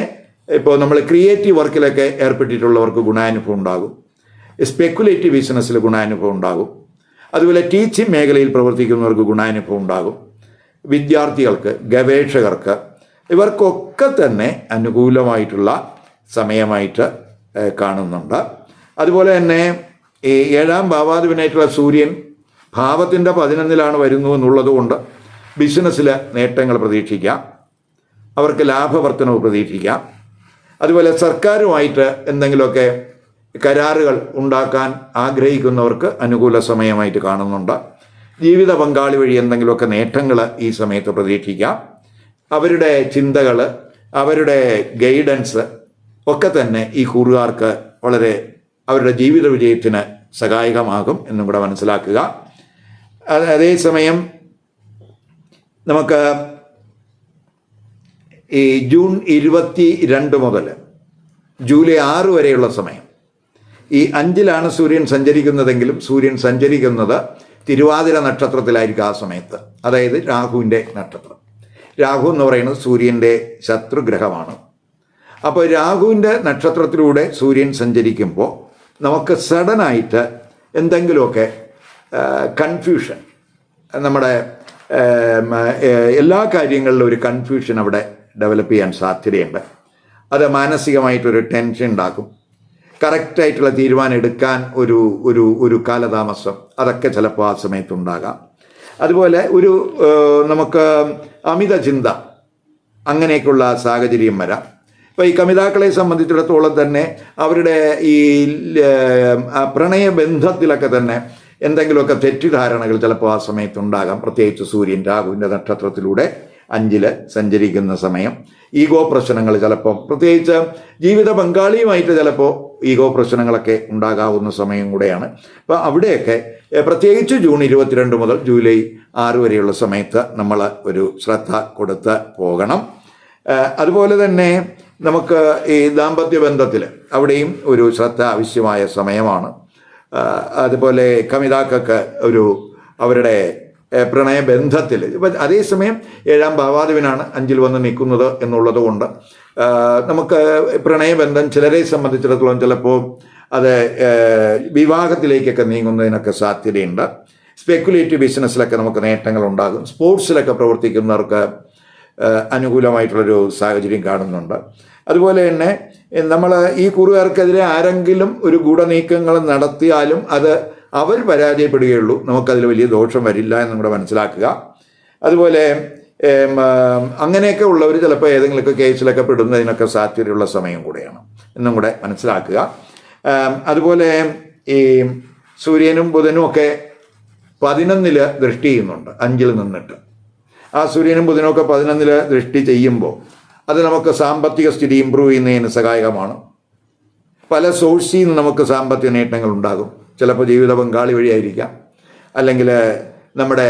ഇപ്പോൾ നമ്മൾ ക്രിയേറ്റീവ് വർക്കിലൊക്കെ ഏർപ്പെട്ടിട്ടുള്ളവർക്ക് ഗുണാനുഭവം ഉണ്ടാകും. സ്പെക്കുലേറ്റീവ് ബിസിനസ്സിൽ ഗുണാനുഭവം ഉണ്ടാകും. അതുപോലെ ടീച്ചിങ് മേഖലയിൽ പ്രവർത്തിക്കുന്നവർക്ക് ഗുണാനുഭവം ഉണ്ടാകും. വിദ്യാർത്ഥികൾക്ക്, ഗവേഷകർക്ക്, ഇവർക്കൊക്കെ തന്നെ അനുകൂലമായിട്ടുള്ള സമയമായിട്ട് കാണുന്നുണ്ട്. അതുപോലെ തന്നെ ഈ 7ാം ഭാവാധിപനായിട്ടുള്ള സൂര്യൻ ഭാവത്തിൻ്റെ 11ലാണ് വരുന്നു എന്നുള്ളത് കൊണ്ട് ബിസിനസ്സിൽ നേട്ടങ്ങൾ പ്രതീക്ഷിക്കാം. അവർക്ക് ലാഭവർദ്ധനവ് പ്രതീക്ഷിക്കാം. അതുപോലെ സർക്കാരുമായിട്ട് എന്തെങ്കിലുമൊക്കെ കരാറുകൾ ഉണ്ടാക്കാൻ ആഗ്രഹിക്കുന്നവർക്ക് അനുകൂല സമയമായിട്ട് കാണുന്നുണ്ട്. ജീവിത പങ്കാളി വഴി എന്തെങ്കിലുമൊക്കെ നേട്ടങ്ങൾ ഈ സമയത്ത് പ്രതീക്ഷിക്കാം. അവരുടെ ചിന്തകൾ, അവരുടെ ഗൈഡൻസ് ഒക്കെ തന്നെ ഈ കൂറുകാർക്ക് വളരെ അവരുടെ ജീവിത വിജയത്തിന് സഹായകമാകും എന്നും കൂടെ മനസ്സിലാക്കുക. അതേസമയം നമുക്ക് ഈ ജൂൺ 22 മുതൽ ജൂലൈ 6 വരെയുള്ള സമയം, ഈ 5ലാണ് സൂര്യൻ സഞ്ചരിക്കുന്നതെങ്കിലും സൂര്യൻ സഞ്ചരിക്കുന്നത് തിരുവാതിര നക്ഷത്രത്തിലായിരിക്കും ആ സമയത്ത്. അതായത് രാഹുവിൻ്റെ നക്ഷത്രം. രാഹു എന്ന് പറയുന്നത് സൂര്യൻ്റെ ശത്രുഗ്രഹമാണ്. അപ്പോൾ രാഹുവിൻ്റെ നക്ഷത്രത്തിലൂടെ സൂര്യൻ സഞ്ചരിക്കുമ്പോൾ നമുക്ക് സഡനായിട്ട് എന്തെങ്കിലുമൊക്കെ കൺഫ്യൂഷൻ, നമ്മുടെ എല്ലാ കാര്യങ്ങളിലും ഒരു കൺഫ്യൂഷൻ അവിടെ ഡെവലപ്പ് ചെയ്യാൻ സാധ്യതയുണ്ട്. അത് മാനസികമായിട്ടൊരു ടെൻഷൻ ഉണ്ടാക്കും. കറക്റ്റായിട്ടുള്ള തീരുമാനം എടുക്കാൻ ഒരു കാലതാമസം, അതൊക്കെ ചിലപ്പോൾ ആ സമയത്തുണ്ടാകാം. അതുപോലെ നമുക്ക് അമിത ചിന്ത, അങ്ങനെയൊക്കെയുള്ള സാഹചര്യം വരാം. ഇപ്പോൾ ഈ കമിതാക്കളെ സംബന്ധിച്ചിടത്തോളം തന്നെ അവരുടെ ഈ പ്രണയബന്ധത്തിലൊക്കെ തന്നെ എന്തെങ്കിലുമൊക്കെ തെറ്റിദ്ധാരണകൾ ചിലപ്പോൾ ആ സമയത്തുണ്ടാകാം. പ്രത്യേകിച്ച് സൂര്യൻ രാഹുവിൻ്റെ നക്ഷത്രത്തിലൂടെ 5 സഞ്ചരിക്കുന്ന സമയം. ഈഗോ പ്രശ്നങ്ങൾ ചിലപ്പോൾ, പ്രത്യേകിച്ച് ജീവിത പങ്കാളിയുമായിട്ട് ചിലപ്പോൾ ഈഗോ പ്രശ്നങ്ങളൊക്കെ ഉണ്ടാകാവുന്ന സമയം കൂടെയാണ്. അപ്പോൾ അവിടെയൊക്കെ പ്രത്യേകിച്ച് ജൂൺ 22 മുതൽ ജൂലൈ 6 വരെയുള്ള സമയത്ത് നമ്മൾ ഒരു ശ്രദ്ധ കൊടുത്ത് പോകണം. അതുപോലെ തന്നെ നമുക്ക് ഈ ദാമ്പത്യ ബന്ധത്തിൽ അവിടെയും ഒരു ശ്രദ്ധ ആവശ്യമായ സമയമാണ്. അതുപോലെ കമിതാക്കൾക്ക് അവരുടെ പ്രണയബന്ധത്തിൽ അതേസമയം 7ാം ഭാവാധിപനാണ് 5ൽ വന്ന് നിൽക്കുന്നത് എന്നുള്ളത് കൊണ്ട് നമുക്ക് പ്രണയബന്ധം ചിലരെ സംബന്ധിച്ചിടത്തോളം ചിലപ്പോൾ അത് വിവാഹത്തിലേക്കൊക്കെ നീങ്ങുന്നതിനൊക്കെ സാധ്യതയുണ്ട്. സ്പെക്കുലേറ്റീവ് ബിസിനസ്സിലൊക്കെ നമുക്ക് നേട്ടങ്ങളുണ്ടാകും. സ്പോർട്സിലൊക്കെ പ്രവർത്തിക്കുന്നവർക്ക് അനുകൂലമായിട്ടുള്ളൊരു സാഹചര്യം കാണുന്നുണ്ട്. അതുപോലെ തന്നെ നമ്മൾ ഈ കൂറുകാർക്കെതിരെ ആരെങ്കിലും ഒരു ഗൂഢനീക്കങ്ങൾ നടത്തിയാലും അത് അവർ പരാജയപ്പെടുകയുള്ളൂ, നമുക്കതിൽ വലിയ ദോഷം വരില്ല എന്നും കൂടെ മനസ്സിലാക്കുക. അതുപോലെ അങ്ങനെയൊക്കെ ഉള്ളവർ ചിലപ്പോൾ ഏതെങ്കിലുമൊക്കെ കേസിലൊക്കെ പെടുന്നതിനൊക്കെ സാധ്യതയുള്ള സമയം കൂടെയാണ് എന്നും കൂടെ മനസ്സിലാക്കുക. അതുപോലെ ഈ സൂര്യനും ബുധനും ഒക്കെ 11 ദൃഷ്ടി ചെയ്യുന്നുണ്ട്, 5 നിന്നിട്ട്. ആ സൂര്യനും ബുധനും ഒക്കെ 11 ദൃഷ്ടി ചെയ്യുമ്പോൾ അത് നമുക്ക് സാമ്പത്തിക സ്ഥിതി ഇമ്പ്രൂവ് ചെയ്യുന്നതിന് സഹായകമാണ്. പല സോഴ്സിൽ നിന്ന് നമുക്ക് സാമ്പത്തിക നേട്ടങ്ങൾ ഉണ്ടാകും. ചിലപ്പോൾ ജീവിത പങ്കാളി വഴിയായിരിക്കാം, അല്ലെങ്കിൽ നമ്മുടെ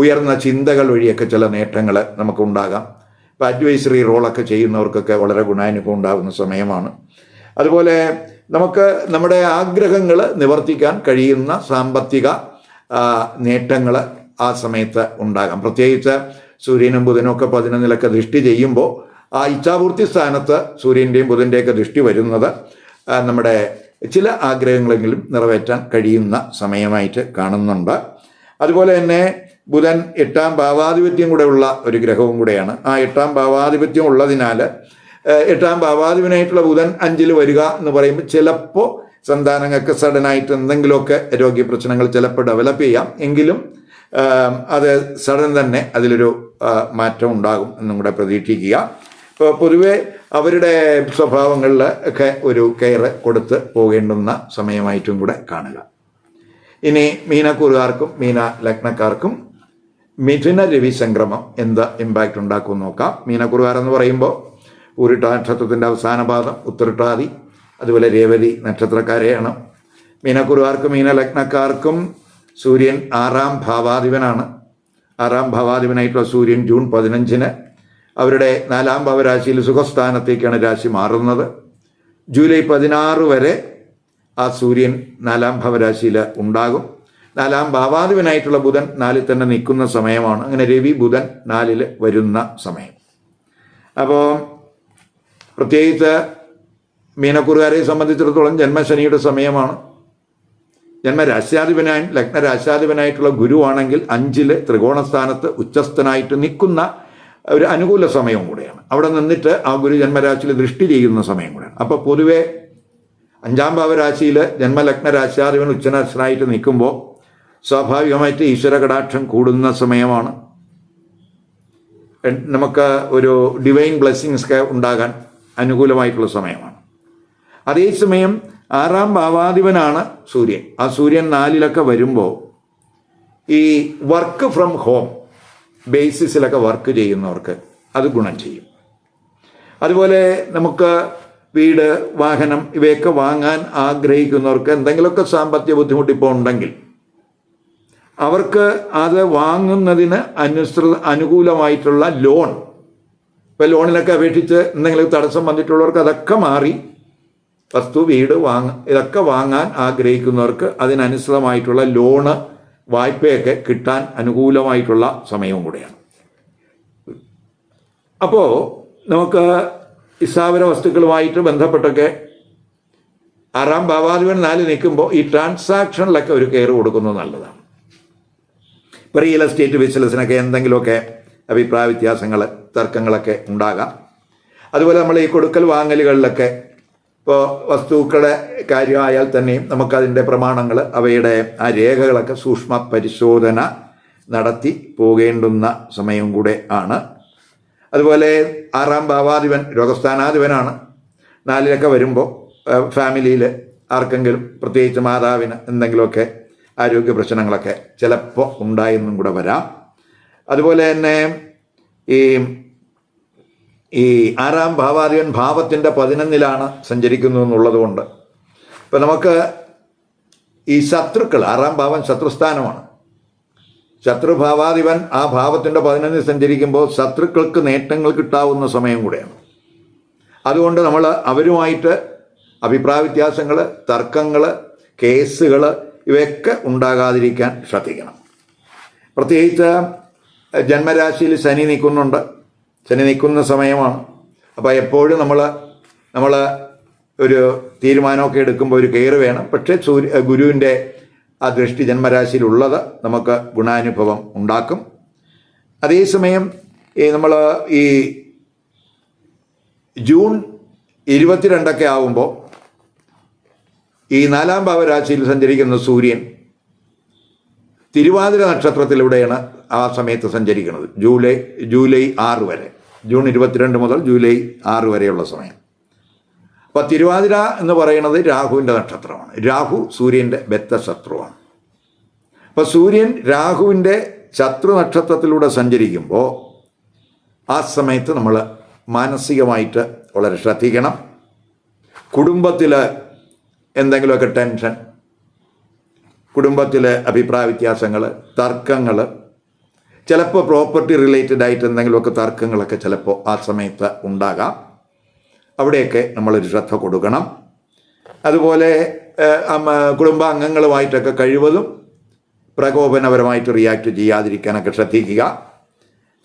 ഉയർന്ന ചിന്തകൾ വഴിയൊക്കെ ചില നേട്ടങ്ങൾ നമുക്കുണ്ടാകാം. ഇപ്പോൾ അഡ്വൈസറി റോളൊക്കെ ചെയ്യുന്നവർക്കൊക്കെ വളരെ ഗുണാനുഭവം ഉണ്ടാകുന്ന സമയമാണ്. അതുപോലെ നമുക്ക് നമ്മുടെ ആഗ്രഹങ്ങൾ നിവർത്തിക്കാൻ കഴിയുന്ന സാമ്പത്തിക നേട്ടങ്ങൾ ആ സമയത്ത് ഉണ്ടാകാം. പ്രത്യേകിച്ച് സൂര്യനും ബുധനും ഒക്കെ 11 ദൃഷ്ടി ചെയ്യുമ്പോൾ ആ ഇച്ഛാപൂർത്തി സ്ഥാനത്ത് സൂര്യൻ്റെയും ബുധൻ്റെയൊക്കെ ദൃഷ്ടി വരുന്നത് നമ്മുടെ ചില ആഗ്രഹങ്ങളെങ്കിലും നിറവേറ്റാൻ കഴിയുന്ന സമയമായിട്ട് കാണുന്നുണ്ട്. അതുപോലെ തന്നെ ബുധൻ 8ാം ഭാവാധിപത്യം കൂടെ ഉള്ള ഒരു ഗ്രഹവും കൂടെയാണ്. ആ 8ാം ഭാവാധിപത്യം ഉള്ളതിനാൽ 8ാം ഭാവാധിപനായിട്ടുള്ള ബുധൻ 5 വരിക എന്ന് പറയുമ്പോൾ ചിലപ്പോൾ സന്താനങ്ങൾക്ക് സഡനായിട്ട് എന്തെങ്കിലുമൊക്കെ രോഗ്യ പ്രശ്നങ്ങൾ ചിലപ്പോൾ ഡെവലപ്പ് ചെയ്യാം. എങ്കിലും അത് സഡൻ തന്നെ അതിലൊരു മാറ്റം ഉണ്ടാകും എന്നും കൂടെ പ്രതീക്ഷിക്കുക. ഇപ്പോൾ പൊതുവെ അവരുടെ സ്വഭാവങ്ങളിൽ ഒക്കെ ഒരു കെയർ കൊടുത്ത് പോകേണ്ടുന്ന സമയമായിട്ടും കൂടെ കാണുക. ഇനി മീനക്കൂറുകാർക്കും മീന ലഗ്നക്കാർക്കും മിഥുന രവി സംക്രമം എന്ത് ഇമ്പാക്റ്റ് ഉണ്ടാക്കും നോക്കാം. മീനക്കൂറുകാരെന്ന് പറയുമ്പോൾ പൂരിട്ട നക്ഷത്രത്തിൻ്റെ അവസാന പാദം, ഉത്തരട്ടാതി, അതുപോലെ രേവതി നക്ഷത്രക്കാരെയാണ്. മീനക്കൂറുകാർക്കും മീന ലഗ്നക്കാർക്കും സൂര്യൻ 6ാം ഭാവാധിപനാണ്. 6ാം ഭാവാധിപനായിട്ടുള്ള സൂര്യൻ ജൂൺ 15 അവരുടെ 4ാം ഭാവരാശിയിൽ സുഖസ്ഥാനത്തേക്കാണ് രാശി മാറുന്നത്. ജൂലൈ 16 വരെ ആ സൂര്യൻ 4ാം ഭാവരാശിയിൽ ഉണ്ടാകും. 4ാം ഭാവാധിപനായിട്ടുള്ള ബുധൻ 4ൽ തന്നെ നിൽക്കുന്ന സമയമാണ്. അങ്ങനെ രവി ബുധൻ 4ൽ വരുന്ന സമയം. അപ്പോൾ പ്രത്യേകിച്ച് മീനക്കൂറുകാരെ സംബന്ധിച്ചിടത്തോളം ജന്മശനിയുടെ സമയമാണ്. ലഗ്നരാശ്യാധിപനായിട്ടുള്ള ഗുരുവാണെങ്കിൽ 5ൽ ത്രികോണസ്ഥാനത്ത് ഉച്ചസ്ഥനായിട്ട് നിൽക്കുന്ന ഒരു അനുകൂല സമയവും കൂടെയാണ്. അവിടെ നിന്നിട്ട് ആ ഗുരു ജന്മരാശിയിൽ ദൃഷ്ടി ചെയ്യുന്ന സമയം കൂടെയാണ്. അപ്പോൾ പൊതുവെ 5ാം ഭാവരാശിയിൽ ജന്മലഗ്നരാശ്യാധിപൻ ഉച്ചനസ്ഥനായിട്ട് നിൽക്കുമ്പോൾ സ്വാഭാവികമായിട്ട് ഈശ്വര കടാക്ഷം കൂടുന്ന സമയമാണ്. നമുക്ക് ഒരു ഡിവൈൻ ബ്ലെസ്സിങ്സ് ഒക്കെ ഉണ്ടാകാൻ അനുകൂലമായിട്ടുള്ള സമയമാണ്. അതേസമയം 6ാം ഭാവാധിപനാണ് സൂര്യൻ. ആ സൂര്യൻ 4ലൊക്കെ വരുമ്പോൾ ഈ വർക്ക് ഫ്രം ഹോം ബേസിസിലൊക്കെ വർക്ക് ചെയ്യുന്നവർക്ക് അത് ഗുണം ചെയ്യും. അതുപോലെ നമുക്ക് വീട്, വാഹനം ഇവയൊക്കെ വാങ്ങാൻ ആഗ്രഹിക്കുന്നവർക്ക് എന്തെങ്കിലുമൊക്കെ സാമ്പത്തിക ബുദ്ധിമുട്ടിപ്പോൾ ഉണ്ടെങ്കിൽ അവർക്ക് അത് വാങ്ങുന്നതിന് അനുകൂലമായിട്ടുള്ള ലോൺ, ഇപ്പോൾ ലോണിനൊക്കെ അപേക്ഷിച്ച് എന്തെങ്കിലും തടസ്സം വന്നിട്ടുള്ളവർക്ക് അതൊക്കെ മാറി വസ്തു, വീട് ഇതൊക്കെ വാങ്ങാൻ ആഗ്രഹിക്കുന്നവർക്ക് അതിനനുസൃതമായിട്ടുള്ള ലോണ്, വായ്പയൊക്കെ കിട്ടാൻ അനുകൂലമായിട്ടുള്ള സമയവും കൂടെയാണ്. അപ്പോൾ നമുക്ക് ഇസ്ഥാവര വസ്തുക്കളുമായിട്ട് ബന്ധപ്പെട്ടൊക്കെ 6ാം ഭാവാധിപൻ 4 നിൽക്കുമ്പോൾ ഈ ട്രാൻസാക്ഷനിലൊക്കെ ഒരു കെയർ കൊടുക്കുന്നത് നല്ലതാണ്. ഇപ്പോൾ റിയൽ എസ്റ്റേറ്റ് ബിസിനസ്സിനൊക്കെ എന്തെങ്കിലുമൊക്കെ അഭിപ്രായ വ്യത്യാസങ്ങൾ, തർക്കങ്ങളൊക്കെ ഉണ്ടാകാം. അതുപോലെ നമ്മൾ ഈ കൊടുക്കൽ വാങ്ങലുകളിലൊക്കെ ഇപ്പോൾ വസ്തുക്കളുടെ കാര്യമായാൽ തന്നെയും നമുക്കതിൻ്റെ പ്രമാണങ്ങൾ, അവയുടെ ആ രേഖകളൊക്കെ സൂക്ഷ്മ പരിശോധന നടത്തി പോകേണ്ടുന്ന സമയം കൂടെ ആണ്. അതുപോലെ 6ാം ഭാവാധിപൻ രോഗസ്ഥാനാധിപനാണ്. 4ലൊക്കെ വരുമ്പോൾ ഫാമിലിയിൽ ആർക്കെങ്കിലും, പ്രത്യേകിച്ച് മാതാവിന് എന്തെങ്കിലുമൊക്കെ ആരോഗ്യ പ്രശ്നങ്ങളൊക്കെ ചിലപ്പോൾ ഉണ്ടായെന്നും കൂടെ വരാം. അതുപോലെ തന്നെ ഈ 6ാം ഭാവാധിപൻ ഭാവത്തിൻ്റെ 11ലാണ് സഞ്ചരിക്കുന്നു എന്നുള്ളത് കൊണ്ട് ഇപ്പം നമുക്ക് ഈ ശത്രുക്കൾ, 6ാം ഭാവം ശത്രുസ്ഥാനമാണ്. ശത്രുഭാവാധിപൻ ആ ഭാവത്തിൻ്റെ 11 സഞ്ചരിക്കുമ്പോൾ ശത്രുക്കൾക്ക് നേട്ടങ്ങൾ കിട്ടാവുന്ന സമയം കൂടെയാണ്. അതുകൊണ്ട് നമ്മൾ അവരുമായിട്ട് അഭിപ്രായ വ്യത്യാസങ്ങൾ, തർക്കങ്ങൾ, കേസുകൾ ഇവയൊക്കെ ഉണ്ടാകാതിരിക്കാൻ ശ്രദ്ധിക്കണം. പ്രത്യേകിച്ച് ജന്മരാശിയിൽ ശനി നിൽക്കുന്നുണ്ട്. ശനി നിൽക്കുന്ന സമയമാണ്. അപ്പോൾ എപ്പോഴും നമ്മൾ ഒരു തീരുമാനമൊക്കെ എടുക്കുമ്പോൾ ഒരു കെയർ വേണം. പക്ഷേ ഗുരുവിൻ്റെ ആ ദൃഷ്ടി ജന്മരാശിയിലുള്ളത് നമുക്ക് ഗുണാനുഭവം ഉണ്ടാക്കും. അതേസമയം നമ്മൾ ഈ ജൂൺ 22 ആവുമ്പോൾ ഈ 4-ാം ഭാവരാശിയിൽ സഞ്ചരിക്കുന്ന സൂര്യൻ തിരുവാതിര നക്ഷത്രത്തിലൂടെയാണ് ആ സമയത്ത് സഞ്ചരിക്കുന്നത്. ജൂലൈ 6 വരെ, ജൂൺ 22 മുതൽ ജൂലൈ 6 വരെയുള്ള സമയം. അപ്പോൾ തിരുവാതിര എന്ന് പറയുന്നത് രാഹുവിൻ്റെ നക്ഷത്രമാണ്. രാഹു സൂര്യൻ്റെ ബദ്ധശത്രുവാണ്. അപ്പോൾ സൂര്യൻ രാഹുവിൻ്റെ ശത്രു നക്ഷത്രത്തിലൂടെ സഞ്ചരിക്കുമ്പോൾ ആ സമയത്ത് നമ്മൾ മാനസികമായിട്ട് വളരെ ശ്രദ്ധിക്കണം. കുടുംബത്തിൽ എന്തെങ്കിലുമൊക്കെ ടെൻഷൻ, കുടുംബത്തിലെ അഭിപ്രായ വ്യത്യാസങ്ങൾ, തർക്കങ്ങൾ, ചിലപ്പോൾ പ്രോപ്പർട്ടി റിലേറ്റഡ് ആയിട്ട് എന്തെങ്കിലുമൊക്കെ തർക്കങ്ങളൊക്കെ ചിലപ്പോൾ ആ സമയത്ത് ഉണ്ടാകാം. അവിടെയൊക്കെ നമ്മളൊരു ശ്രദ്ധ കൊടുക്കണം. അതുപോലെ കുടുംബാംഗങ്ങളുമായിട്ടൊക്കെ കഴിവതും പ്രകോപനപരമായിട്ട് റിയാക്ട് ചെയ്യാതിരിക്കാനൊക്കെ ശ്രദ്ധിക്കുക.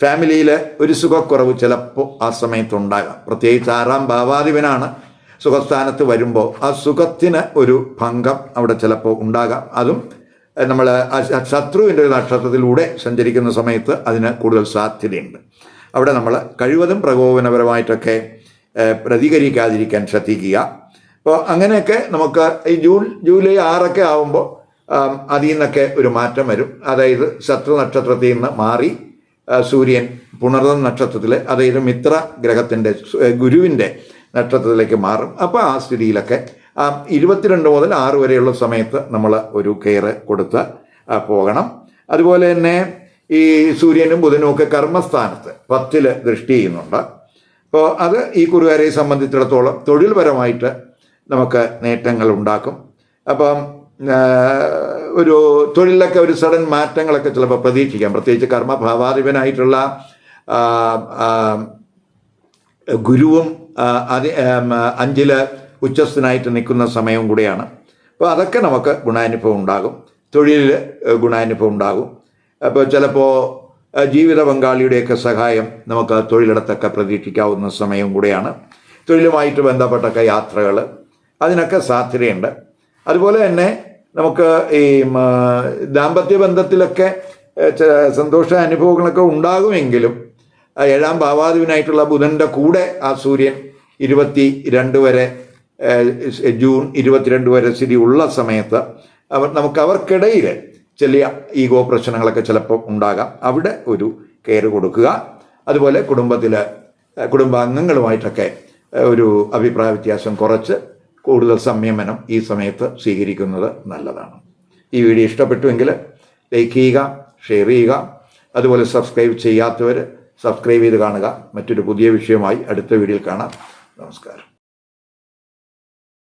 ഫാമിലിയിൽ ഒരു സുഖക്കുറവ് ചിലപ്പോൾ ആ സമയത്തുണ്ടാകാം. പ്രത്യേകിച്ച് 6-ാം ഭാവാധിപനാണ് സുഖസ്ഥാനത്ത് വരുമ്പോൾ ആ സുഖത്തിന് ഒരു ഭംഗം അവിടെ ചിലപ്പോൾ ഉണ്ടാകാം. അതും നമ്മൾ ശത്രുവിൻ്റെ ഒരു നക്ഷത്രത്തിലൂടെ സഞ്ചരിക്കുന്ന സമയത്ത് അതിന് കൂടുതൽ സാധ്യതയുണ്ട്. അവിടെ നമ്മൾ കഴിവതും പ്രകോപനപരമായിട്ടൊക്കെ പ്രതികരിക്കാതിരിക്കാൻ ശ്രദ്ധിക്കുക. അപ്പോൾ അങ്ങനെയൊക്കെ നമുക്ക് ഈ ജൂലൈ 6 ആവുമ്പോൾ അതിൽ നിന്നൊക്കെ ഒരു മാറ്റം വരും. അതായത് ശത്രു നക്ഷത്രത്തിൽ നിന്ന് മാറി സൂര്യൻ പുണർന്ന നക്ഷത്രത്തിൽ, അതായത് മിത്ര ഗ്രഹത്തിൻ്റെ ഗുരുവിൻ്റെ നക്ഷത്രത്തിലേക്ക് മാറും. അപ്പോൾ ആ സ്ഥിതിയിലൊക്കെ 22 മുതൽ 6 വരെയുള്ള സമയത്ത് നമ്മൾ ഒരു കെയർ കൊടുത്ത് പോകണം. അതുപോലെ തന്നെ ഈ സൂര്യനും ബുധനും ഒക്കെ കർമ്മസ്ഥാനത്ത് 10 ദൃഷ്ടി ചെയ്യുന്നുണ്ട്. അപ്പോൾ അത് ഈ കുറുകാരെ സംബന്ധിച്ചിടത്തോളം തൊഴിൽപരമായിട്ട് നമുക്ക് നേട്ടങ്ങൾ ഉണ്ടാക്കും. അപ്പം ഒരു തൊഴിലൊക്കെ ഒരു സഡൻ മാറ്റങ്ങളൊക്കെ ചിലപ്പോൾ പ്രതീക്ഷിക്കാം. പ്രത്യേകിച്ച് കർമ്മഭാവാധിപനായിട്ടുള്ള ഗുരുവും 5 ഉച്ചസ്ഥനായിട്ട് നിൽക്കുന്ന സമയവും കൂടിയാണ്. അപ്പോൾ അതൊക്കെ നമുക്ക് ഗുണാനുഭവം ഉണ്ടാകും, തൊഴിലിൽ ഗുണാനുഭവം ഉണ്ടാകും. അപ്പോൾ ചിലപ്പോൾ ജീവിത പങ്കാളിയുടെയൊക്കെ സഹായം നമുക്ക് തൊഴിലിടത്തൊക്കെ പ്രതീക്ഷിക്കാവുന്ന സമയം കൂടിയാണ്. തൊഴിലുമായിട്ട് ബന്ധപ്പെട്ടൊക്കെ യാത്രകൾ, അതിനൊക്കെ സാധ്യതയുണ്ട്. അതുപോലെ തന്നെ നമുക്ക് ഈ ദാമ്പത്യ ബന്ധത്തിലൊക്കെ സന്തോഷ അനുഭവങ്ങളൊക്കെ ഉണ്ടാകുമെങ്കിലും 7-ാം ഭാവാധിപനായിട്ടുള്ള ബുധൻ്റെ കൂടെ ആ സൂര്യൻ 22 വരെ, ജൂൺ 22 വരെ സ്ഥിതി ഉള്ള സമയത്ത് അവർക്കിടയിൽ ചെറിയ ഈഗോ പ്രശ്നങ്ങളൊക്കെ ചിലപ്പോൾ ഉണ്ടാകാം. അവിടെ ഒരു കെയർ കൊടുക്കുക. അതുപോലെ കുടുംബാംഗങ്ങളുമായിട്ടൊക്കെ ഒരു അഭിപ്രായ വ്യത്യാസം കുറച്ച് കൂടുതൽ സംയമനം ഈ സമയത്ത് സ്വീകരിക്കുന്നത് നല്ലതാണ്. ഈ വീഡിയോ ഇഷ്ടപ്പെട്ടുവെങ്കിൽ ലൈക്ക് ചെയ്യുക, ഷെയർ ചെയ്യുക. അതുപോലെ സബ്സ്ക്രൈബ് ചെയ്യാത്തവർ സബ്സ്ക്രൈബ് ചെയ്ത് കാണുക. മറ്റൊരു പുതിയ വിഷയമായി അടുത്ത വീഡിയോയിൽ കാണാം. നമസ്കാരം.